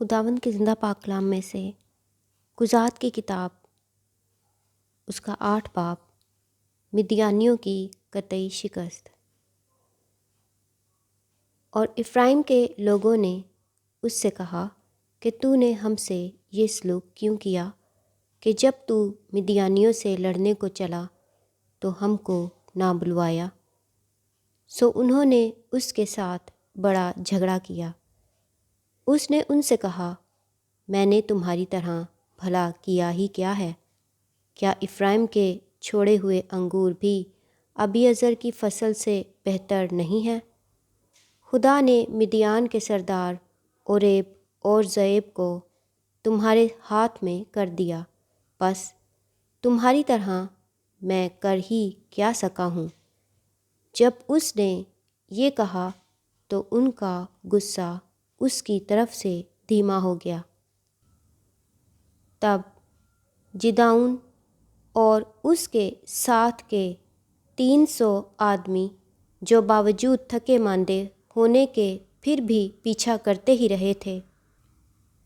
خداوند کے زندہ پاک کلام میں سے قضات کی کتاب، اس کا 8 باب، مدیانیوں کی قطعی شکست۔ اور افرائیم کے لوگوں نے اس سے کہا کہ تو نے ہم سے یہ سلوک کیوں کیا کہ جب تو مدیانیوں سے لڑنے کو چلا تو ہم کو نہ بلوایا؟ سو انہوں نے اس کے ساتھ بڑا جھگڑا کیا۔ اس نے ان سے کہا، میں نے تمہاری طرح بھلا کیا ہی کیا ہے؟ کیا افرائیم کے چھوڑے ہوئے انگور بھی ابیعزر کی فصل سے بہتر نہیں ہے؟ خدا نے مدیان کے سردار اوریب اور زیب کو تمہارے ہاتھ میں کر دیا، بس تمہاری طرح میں کر ہی کیا سکا ہوں؟ جب اس نے یہ کہا تو ان کا غصہ اس کی طرف سے دھیما ہو گیا۔ تب جدعون اور اس کے ساتھ کے 300 آدمی، جو باوجود تھکے ماندے ہونے کے پھر بھی پیچھا کرتے ہی رہے تھے،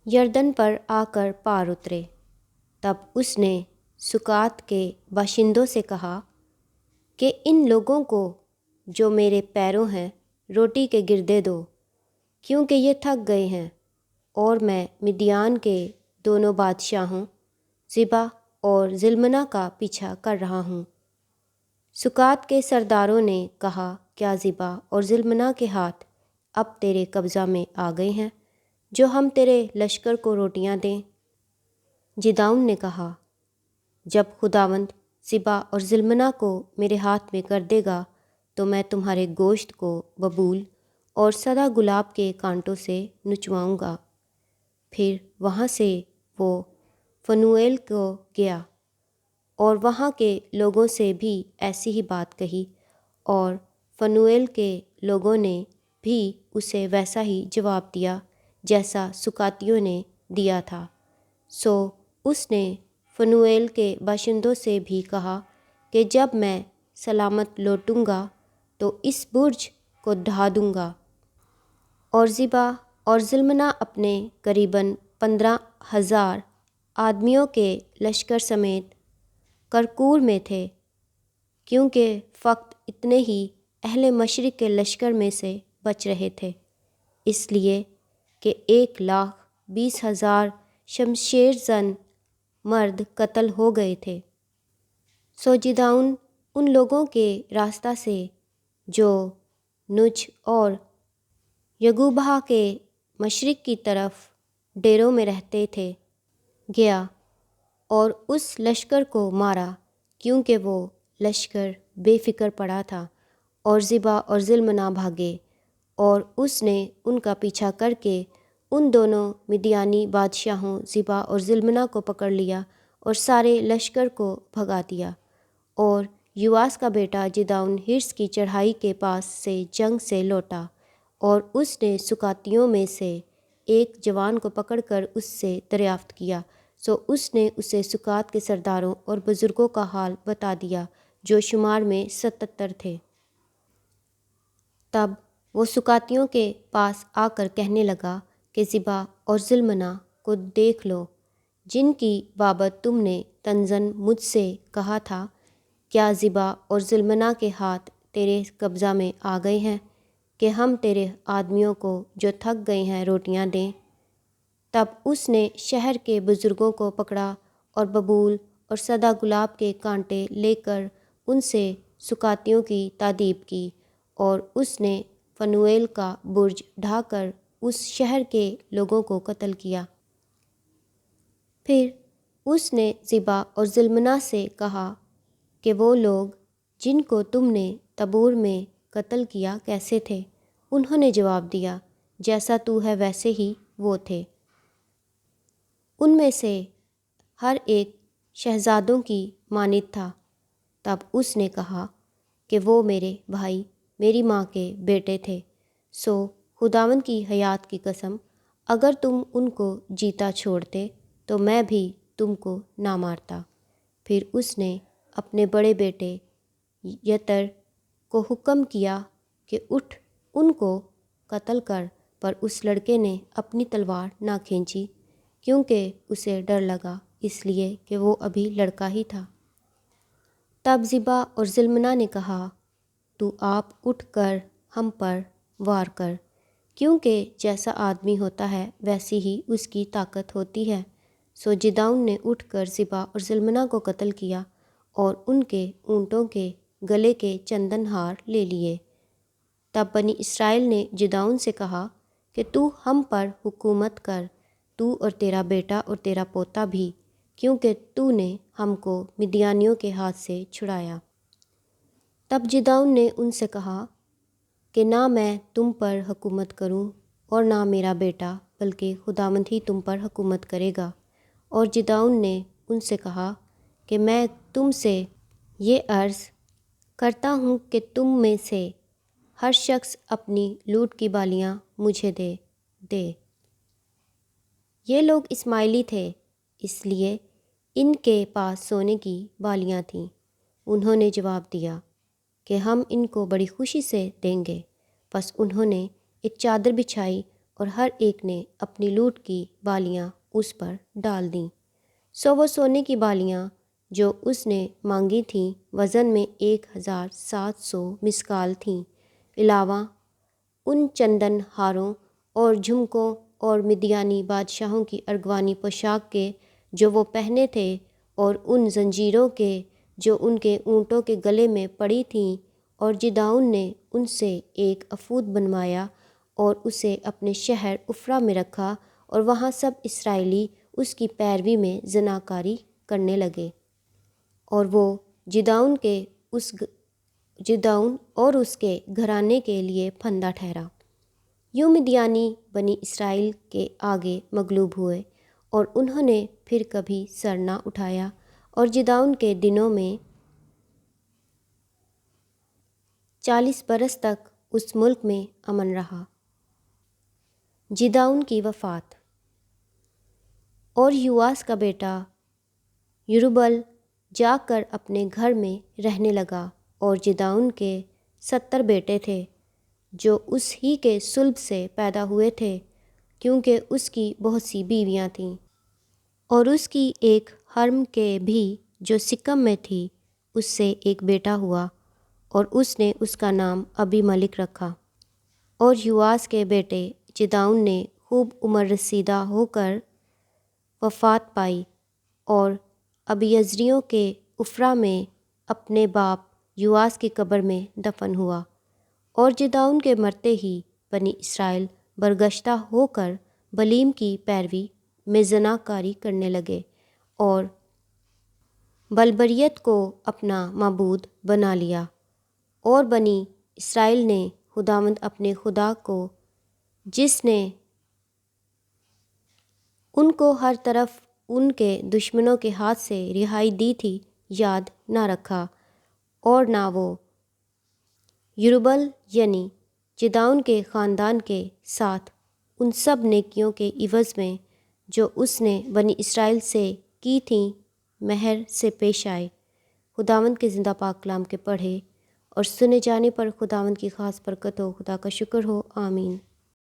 یردن پر آ کر پار اترے۔ تب اس نے سکات کے باشندوں سے کہا کہ ان لوگوں کو جو میرے پیروں ہیں روٹی کے گردے دو، کیونکہ یہ تھک گئے ہیں، اور میں مدیان کے دونوں بادشاہوں زبا اور زلمنا کا پیچھا کر رہا ہوں۔ سکات کے سرداروں نے کہا، کیا زبا اور زلمنا کے ہاتھ اب تیرے قبضہ میں آ گئے ہیں جو ہم تیرے لشکر کو روٹیاں دیں؟ جدعون نے کہا، جب خداوند زبا اور زلمنا کو میرے ہاتھ میں کر دے گا تو میں تمہارے گوشت کو ببول اور سدا گلاب کے کانٹوں سے نچواؤں گا۔ پھر وہاں سے وہ فنویل کو گیا اور وہاں کے لوگوں سے بھی ایسی ہی بات کہی، اور فنویل کے لوگوں نے بھی اسے ویسا ہی جواب دیا جیسا سکاتیوں نے دیا تھا۔ سو اس نے فنویل کے باشندوں سے بھی کہا کہ جب میں سلامت لوٹوں گا تو اس برج کو ڈھا دوں گا۔ اور زبا اور زلمنا اپنے قریباً 15,000 آدمیوں کے لشکر سمیت کرکور میں تھے، کیونکہ فقط اتنے ہی اہل مشرق کے لشکر میں سے بچ رہے تھے، اس لیے کہ 1,20,000 شمشیر زن مرد قتل ہو گئے تھے۔ سو جدعون ان لوگوں کے راستہ سے جو نج اور یگوبہا کے مشرق کی طرف ڈیروں میں رہتے تھے گیا اور اس لشکر کو مارا، کیونکہ وہ لشکر بے فکر پڑا تھا، اور زبا اور زلمنا بھاگے، اور اس نے ان کا پیچھا کر کے ان دونوں مدیانی بادشاہوں زبا اور زلمنا کو پکڑ لیا اور سارے لشکر کو بھگا دیا۔ اور یواس کا بیٹا جدعون ہرس کی چڑھائی کے پاس سے جنگ سے لوٹا، اور اس نے سکاتیوں میں سے ایک جوان کو پکڑ کر اس سے دریافت کیا۔ سو اس نے اسے سکات کے سرداروں اور بزرگوں کا حال بتا دیا، جو شمار میں 77 تھے۔ تب وہ سکاتیوں کے پاس آ کر کہنے لگا کہ زبا اور زلمنا کو دیکھ لو، جن کی بابت تم نے تنزن مجھ سے کہا تھا، کیا زبا اور زلمنا کے ہاتھ تیرے قبضہ میں آ گئے ہیں کہ ہم تیرے آدمیوں کو جو تھک گئے ہیں روٹیاں دیں؟ تب اس نے شہر کے بزرگوں کو پکڑا اور ببول اور سدا گلاب کے کانٹے لے کر ان سے سکاتیوں کی تادیب کی، اور اس نے فنویل کا برج ڈھا کر اس شہر کے لوگوں کو قتل کیا۔ پھر اس نے زبا اور زلمنا سے کہا کہ وہ لوگ جن کو تم نے تبور میں قتل کیا کیسے تھے؟ انہوں نے جواب دیا، جیسا تو ہے ویسے ہی وہ تھے۔ ان میں سے ہر ایک شہزادوں کی مانند تھا۔ تب اس نے کہا کہ وہ میرے بھائی، میری ماں کے بیٹے تھے۔ سو خداوند کی حیات کی قسم، اگر تم ان کو جیتا چھوڑتے تو میں بھی تم کو نہ مارتا۔ پھر اس نے اپنے بڑے بیٹے یتر کو حکم کیا کہ اٹھ ان کو قتل کر، پر اس لڑکے نے اپنی تلوار نہ کھینچی، کیونکہ اسے ڈر لگا، اس لیے کہ وہ ابھی لڑکا ہی تھا۔ تب زبا اور زلمنا نے کہا، تو آپ اٹھ کر ہم پر وار کر، کیونکہ جیسا آدمی ہوتا ہے ویسی ہی اس کی طاقت ہوتی ہے۔ سو جدعون نے اٹھ کر زبا اور زلمنا کو قتل کیا اور ان کے اونٹوں کے گلے کے چندن ہار لے لیے۔ تب بنی اسرائیل نے جدعون سے کہا کہ تو ہم پر حکومت کر، تو اور تیرا بیٹا اور تیرا پوتا بھی، کیونکہ تو نے ہم کو مدیانیوں کے ہاتھ سے چھڑایا۔ تب جدعون نے ان سے کہا کہ نہ میں تم پر حکومت کروں اور نہ میرا بیٹا، بلکہ خداوند ہی تم پر حکومت کرے گا۔ اور جدعون نے ان سے کہا کہ میں تم سے یہ عرض کرتا ہوں کہ تم میں سے ہر شخص اپنی لوٹ کی بالیاں مجھے دے۔ یہ لوگ اسماعیلی تھے، اس لیے ان کے پاس سونے کی بالیاں تھیں۔ انہوں نے جواب دیا کہ ہم ان کو بڑی خوشی سے دیں گے۔ پس انہوں نے ایک چادر بچھائی اور ہر ایک نے اپنی لوٹ کی بالیاں اس پر ڈال دیں۔ سو وہ سونے کی بالیاں جو اس نے مانگی تھیں وزن میں 1700 مسکال تھیں، علاوہ ان چندن ہاروں اور جھمکوں اور مدیانی بادشاہوں کی ارغوانی پوشاک کے جو وہ پہنے تھے، اور ان زنجیروں کے جو ان کے اونٹوں کے گلے میں پڑی تھیں۔ اور جدعون نے ان سے ایک افود بنوایا اور اسے اپنے شہر عفرا میں رکھا، اور وہاں سب اسرائیلی اس کی پیروی میں زناکاری کرنے لگے۔ اور وہ جدعون اور اس کے گھرانے کے لیے پھندہ ٹھہرا۔ یوں مدیانی بنی اسرائیل کے آگے مغلوب ہوئے، اور انہوں نے پھر کبھی سر نہ اٹھایا، اور جدعون کے دنوں میں 40 برس تک اس ملک میں امن رہا۔ جدعون کی وفات۔ اور یواس کا بیٹا یروبل جا کر اپنے گھر میں رہنے لگا، اور جدعون کے 70 بیٹے تھے جو اس ہی کے صلب سے پیدا ہوئے تھے، کیونکہ اس کی بہت سی بیویاں تھیں۔ اور اس کی ایک حرم کے بھی جو سکم میں تھی، اس سے ایک بیٹا ہوا، اور اس نے اس کا نام ابی ملک رکھا۔ اور یواس کے بیٹے جدعون نے خوب عمر رسیدہ ہو کر وفات پائی، اور ابیزریوں کے عفرا میں اپنے باپ یواس کی قبر میں دفن ہوا۔ اور جدعون کے مرتے ہی بنی اسرائیل برگشتہ ہو کر بلیم کی پیروی میں زناکاری کرنے لگے، اور بلبریت کو اپنا معبود بنا لیا۔ اور بنی اسرائیل نے خداوند اپنے خدا کو، جس نے ان کو ہر طرف ان کے دشمنوں کے ہاتھ سے رہائی دی تھی، یاد نہ رکھا، اور نہ وہ یروبل یعنی جدعون کے خاندان کے ساتھ ان سب نیکیوں کے عوض میں جو اس نے بنی اسرائیل سے کی تھیں مہر سے پیش آئے۔ خداوند کے زندہ پاک کلام کے پڑھے اور سنے جانے پر خداوند کی خاص برکت ہو۔ خدا کا شکر ہو، آمین۔